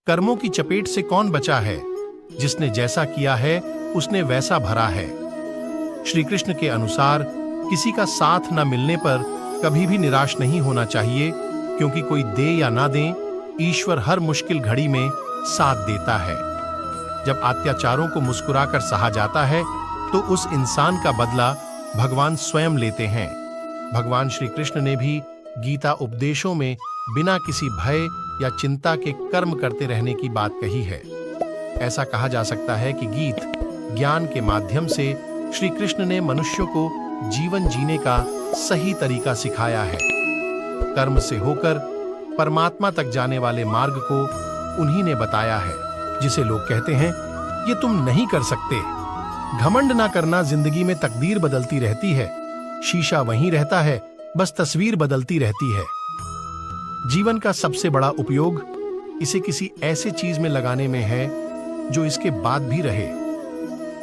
कर्मों की चपेट से कौन बचा है? जिसने जैसा किया है उसने वैसा भरा है। श्री कृष्ण के अनुसार किसी का साथ न मिलने पर कभी भी निराश नहीं होना चाहिए, क्योंकि कोई दे या ना दे, ईश्वर हर मुश्किल घड़ी में साथ देता है। जब अत्याचारों को मुस्कुराकर सहा जाता है तो उस इंसान का बदला भगवान स्वयं लेते हैं। भगवान श्री कृष्ण ने भी गीता उपदेशों में बिना किसी भय या चिंता के कर्म करते रहने की बात कही है। ऐसा कहा जा सकता है कि गीत ज्ञान के माध्यम से श्री कृष्ण ने मनुष्यों को जीवन जीने का सही तरीका सिखाया है। कर्म से होकर परमात्मा तक जाने वाले मार्ग को उन्हीं ने बताया है, जिसे लोग कहते हैं ये तुम नहीं कर सकते। घमंड ना करना, जिंदगी में तकदीर बदलती रहती है, शीशा वहीं रहता है, बस तस्वीर बदलती रहती है। जीवन का सबसे बड़ा उपयोग इसे किसी ऐसे चीज में लगाने में है जो इसके बाद भी रहे।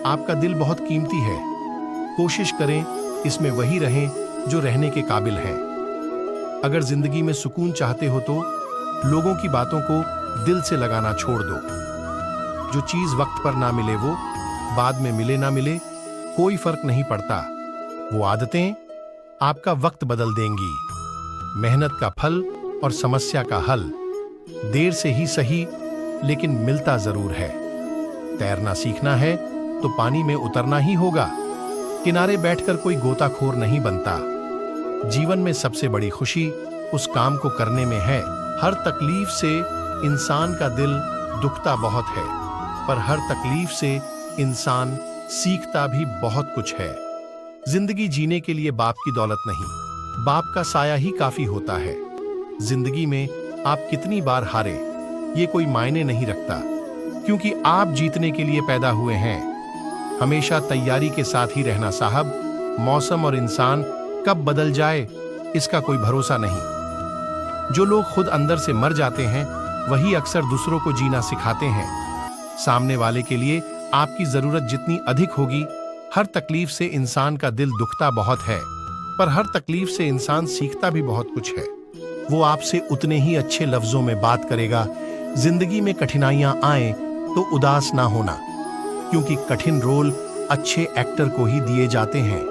आपका दिल बहुत कीमती है, कोशिश करें इसमें वही रहें जो रहने के काबिल हैं। अगर जिंदगी में सुकून चाहते हो तो लोगों की बातों को दिल से लगाना छोड़ दो। जो चीज वक्त पर ना मिले वो बाद में मिले ना मिले कोई फर्क नहीं पड़ता। वो आदतें आपका वक्त बदल देंगी। मेहनत का फल और समस्या का हल देर से ही सही, लेकिन मिलता जरूर है। तैरना सीखना है तो पानी में उतरना ही होगा। किनारे बैठकर कोई गोताखोर नहीं बनता। जीवन में सबसे बड़ी खुशी उस काम को करने में है। हर तकलीफ से इंसान का दिल दुखता बहुत है, पर हर तकलीफ से इंसान सीखता भी बहुत कुछ है। जिंदगी जीने के लिए बाप की दौलत नहीं, बाप का साया ही काफी होता है। जिंदगी में आप कितनी बार हारे ये कोई मायने नहीं रखता, क्योंकि आप जीतने के लिए पैदा हुए हैं। हमेशा तैयारी के साथ ही रहना साहब। मौसम और इंसान कब बदल जाए इसका कोई भरोसा नहीं। जो लोग खुद अंदर से मर जाते हैं वही अक्सर दूसरों को जीना सिखाते हैं। सामने वाले के लिए आपकी जरूरत जितनी अधिक होगी, हर तकलीफ से इंसान का दिल दुखता बहुत है, पर हर तकलीफ से इंसान सीखता भी बहुत कुछ है। वो आपसे उतने ही अच्छे लफ्जों में बात करेगा। जिंदगी में कठिनाइयां आए तो उदास ना होना, क्योंकि कठिन रोल अच्छे एक्टर को ही दिए जाते हैं।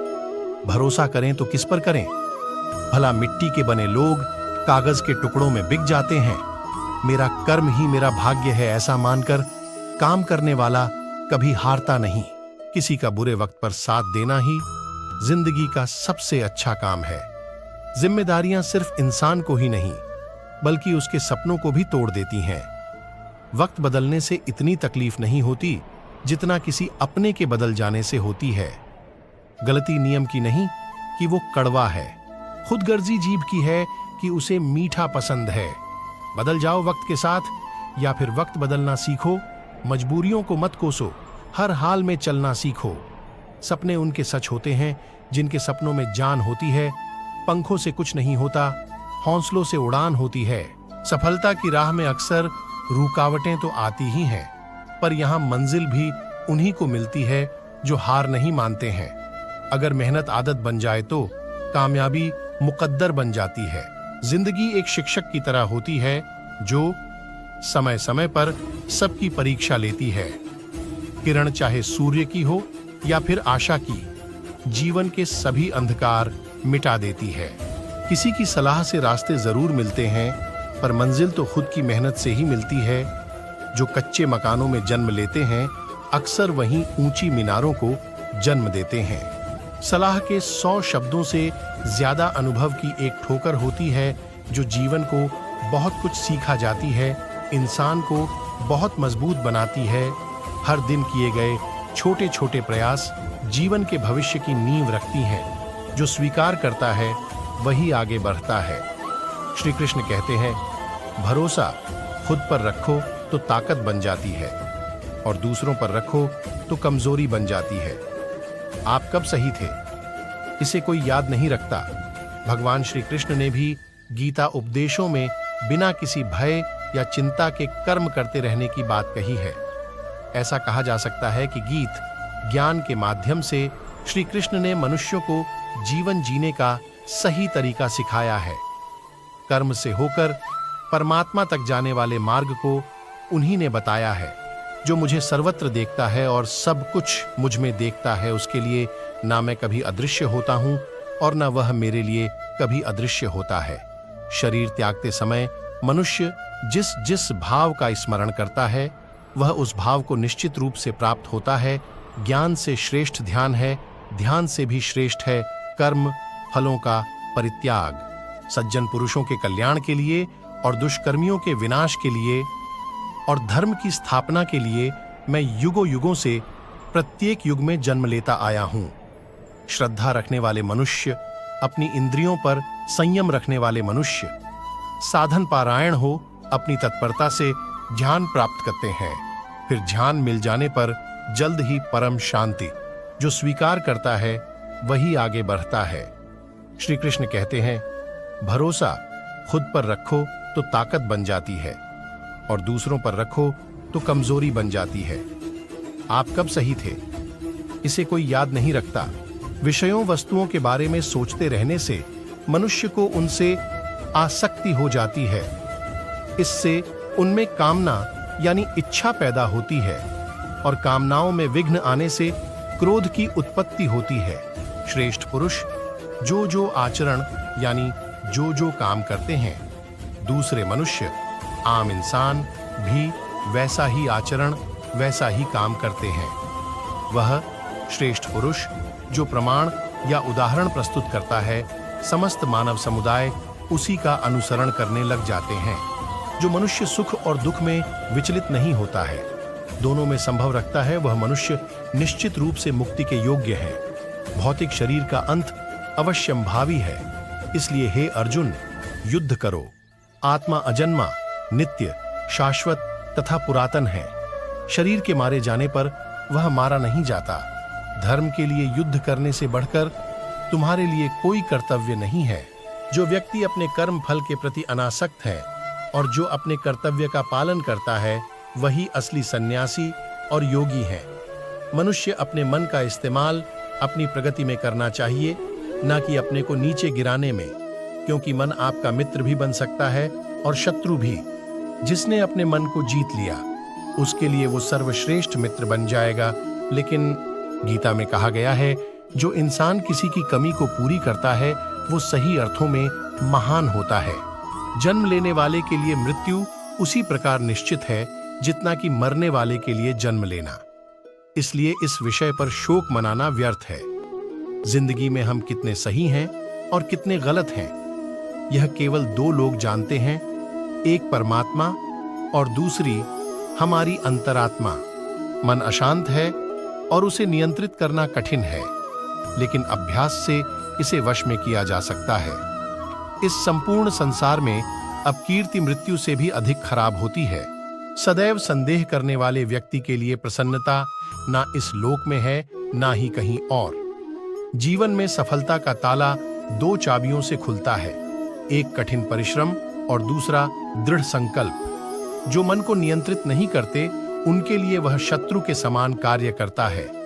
भरोसा करें तो किस पर करें? भला मिट्टी के बने लोग कागज के टुकड़ों में बिक जाते हैं। मेरा कर्म ही मेरा भाग्य है ऐसा मानकर काम करने वाला कभी हारता नहीं। किसी का बुरे वक्त पर साथ देना ही जिंदगी का सबसे अच्छा काम है। जिम्मेदारियां सिर्फ इंसान को ही नहीं, बल्कि उसके सपनों को भी तोड़ देती हैं। वक्त बदलने से इतनी तकलीफ नहीं होती जितना किसी अपने के बदल जाने से होती है। गलती नियम की नहीं कि वो कड़वा है, खुदगर्जी जीभ की है कि उसे मीठा पसंद है। बदल जाओ वक्त के साथ, या फिर वक्त बदलना सीखो। मजबूरियों को मत कोसो, हर हाल में चलना सीखो। सपने उनके सच होते हैं जिनके सपनों में जान होती है। पंखों से कुछ नहीं होता, हौसलों से उड़ान होती है। सफलता की राह में अक्सर रुकावटें तो आती ही हैं, पर यहाँ मंजिल भी उन्हीं को मिलती है जो हार नहीं मानते हैं। अगर मेहनत आदत बन जाए तो कामयाबी मुकद्दर बन जाती है। जिंदगी एक शिक्षक की तरह होती है जो समय समय पर सबकी परीक्षा लेती है। किरण चाहे सूर्य की हो या फिर आशा की, जीवन के सभी अंधकार मिटा देती है। किसी की सलाह से रास्ते जरूर मिलते हैं, पर मंजिल तो खुद की मेहनत से ही मिलती है। जो कच्चे मकानों में जन्म लेते हैं अक्सर वहीं ऊंची मीनारों को जन्म देते हैं। सलाह के 100 शब्दों से ज्यादा अनुभव की एक ठोकर होती है जो जीवन को बहुत कुछ सिखा जाती है, इंसान को बहुत मजबूत बनाती है। हर दिन किए गए छोटे छोटे प्रयास जीवन के भविष्य की नींव रखती हैं। जो स्वीकार करता है वही आगे बढ़ता है। श्री कृष्ण कहते हैं, भरोसा खुद पर रखो तो ताकत बन जाती है, और दूसरों पर रखो तो कमजोरी बन जाती है। आप कब सही थे इसे कोई याद नहीं रखता। भगवान श्री कृष्ण ने भी गीता उपदेशों में बिना किसी भय या चिंता के कर्म करते रहने की बात कही है। ऐसा कहा जा सकता है कि गीत ज्ञान के माध्यम से श्री कृष्ण ने मनुष्यों को जीवन जीने का सही तरीका सिखाया है। कर्म से होकर परमात्मा तक जाने वाले मार्ग को उन्हीं ने बताया है। जो मुझे सर्वत्र देखता है और सब कुछ मुझ में देखता है, उसके लिए ना मैं कभी अदृश्य होता हूं और न वह मेरे लिए कभी अदृश्य होता है। शरीर त्यागते समय मनुष्य जिस जिस भाव का स्मरण करता है, वह उस भाव को निश्चित रूप से प्राप्त होता है। ज्ञान से श्रेष्ठ ध्यान है, ध्यान से भी श्रेष्ठ है कर्म फलों का परित्याग। सज्जन पुरुषों के कल्याण के लिए और दुष्कर्मियों के विनाश के लिए और धर्म की स्थापना के लिए मैं युगों युगों से प्रत्येक युग में जन्म लेता आया हूं। श्रद्धा रखने वाले मनुष्य, अपनी इंद्रियों पर संयम रखने वाले मनुष्य, साधन पारायण हो अपनी तत्परता से ध्यान प्राप्त करते हैं। फिर ध्यान मिल जाने पर जल्द ही परम शांति। जो स्वीकार करता है वही आगे बढ़ता है। श्री कृष्ण कहते हैं, भरोसा खुद पर रखो तो ताकत बन जाती है और दूसरों पर रखो तो कमजोरी बन जाती है। आप कब सही थे, इसे कोई याद नहीं रखता। विषयों वस्तुओं के बारे में सोचते रहने से मनुष्य को उनसे आसक्ति हो जाती है। इससे उनमें कामना यानी इच्छा पैदा होती है और कामनाओं में विघ्न आने से क्रोध की उत्पत्ति होती है। श्रेष्ठ पुरुष जो जो आचरण यानी जो जो काम करते हैं, दूसरे मनुष्य आम इंसान भी वैसा ही आचरण वैसा ही काम करते हैं। वह श्रेष्ठ पुरुष जो प्रमाण या उदाहरण प्रस्तुत करता है, समस्त मानव समुदाय उसी का अनुसरण करने लग जाते हैं। जो मनुष्य सुख और दुख में विचलित नहीं होता है, दोनों में संभव रखता है, वह मनुष्य निश्चित रूप से मुक्ति के योग्य है। भौतिक शरीर का अंत अवश्यंभावी है, इसलिए हे अर्जुन, युद्ध करो। आत्मा अजन्मा, नित्य, शाश्वत तथा पुरातन है। शरीर के मारे जाने पर वह मारा नहीं जाता। धर्म के लिए युद्ध करने से बढ़कर तुम्हारे लिए कोई कर्तव्य नहीं है। जो व्यक्ति अपने कर्म फल के प्रति अनासक्त है और जो अपने कर्तव्य का पालन करता है, वही असली सन्यासी और योगी है। मनुष्य अपने मन का इस्तेमाल अपनी प्रगति में करना चाहिए, न कि अपने को नीचे गिराने में, क्योंकि मन आपका मित्र भी बन सकता है और शत्रु भी। जिसने अपने मन को जीत लिया, उसके लिए वो सर्वश्रेष्ठ मित्र बन जाएगा। लेकिन गीता में कहा गया है, जो इंसान किसी की कमी को पूरी करता है, वो सही अर्थों में महान होता है। जन्म लेने वाले के लिए मृत्यु उसी प्रकार निश्चित है जितना कि मरने वाले के लिए जन्म लेना। इसलिए इस विषय पर शोक मनाना व्यर्थ है। जिंदगी में हम कितने सही हैं और कितने गलत हैं, यह केवल दो लोग जानते हैं, एक परमात्मा और दूसरी हमारी अंतरात्मा। मन अशांत है और उसे नियंत्रित करना कठिन है, लेकिन अभ्यास से इसे वश में किया जा सकता है। इस संपूर्ण संसार में अब कीर्ति मृत्यु से भी अधिक खराब होती है। सदैव संदेह करने वाले व्यक्ति के लिए प्रसन्नता ना इस लोक में है, ना ही कहीं और। जीवन में सफलता का ताला दो चाबियों से खुलता है, एक कठिन परिश्रम और दूसरा दृढ़ संकल्प। जो मन को नियंत्रित नहीं करते, उनके लिए वह शत्रु के समान कार्य करता है।